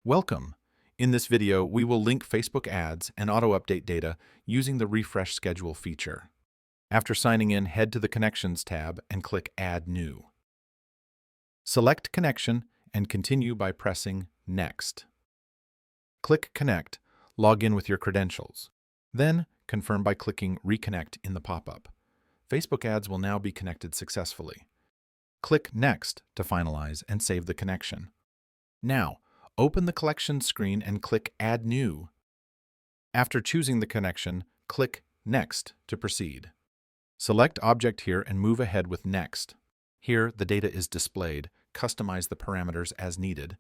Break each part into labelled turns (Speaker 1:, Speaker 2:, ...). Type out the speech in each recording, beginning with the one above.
Speaker 1: Welcome! In this video, we will link Facebook ads and auto-update data using the Refresh Schedule feature. After signing in, head to the Connections tab and click Add New. Select Connection and continue by pressing Next. Click Connect, log in with your credentials. Then, confirm by clicking Reconnect in the pop-up. Facebook ads will now be connected successfully. Click Next to finalize and save the connection. Now, open the collection screen and click Add New. After choosing the connection, click Next to proceed. Select Object here and move ahead with Next. Here, the data is displayed. Customize the parameters as needed.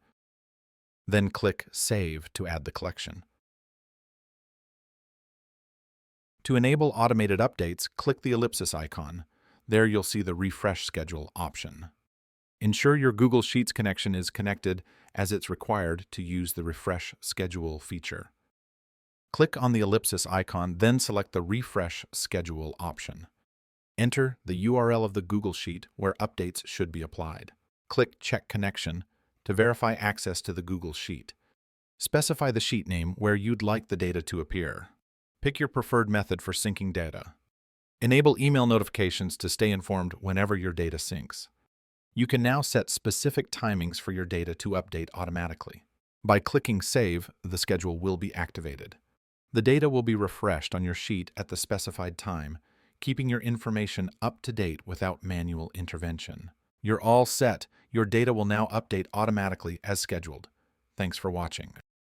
Speaker 1: Then click Save to add the collection. To enable automated updates, click the ellipsis icon. There you'll see the Refresh Schedule option. Ensure your Google Sheets connection is connected as it's required to use the Refresh Schedule feature. Click on the ellipsis icon, then select the Refresh Schedule option. Enter the URL of the Google Sheet where updates should be applied. Click Check Connection to verify access to the Google Sheet. Specify the sheet name where you'd like the data to appear. Pick your preferred method for syncing data. Enable email notifications to stay informed whenever your data syncs. You can now set specific timings for your data to update automatically. By clicking Save, the schedule will be activated. The data will be refreshed on your sheet at the specified time, keeping your information up to date without manual intervention. You're all set. Your data will now update automatically as scheduled. Thanks for watching.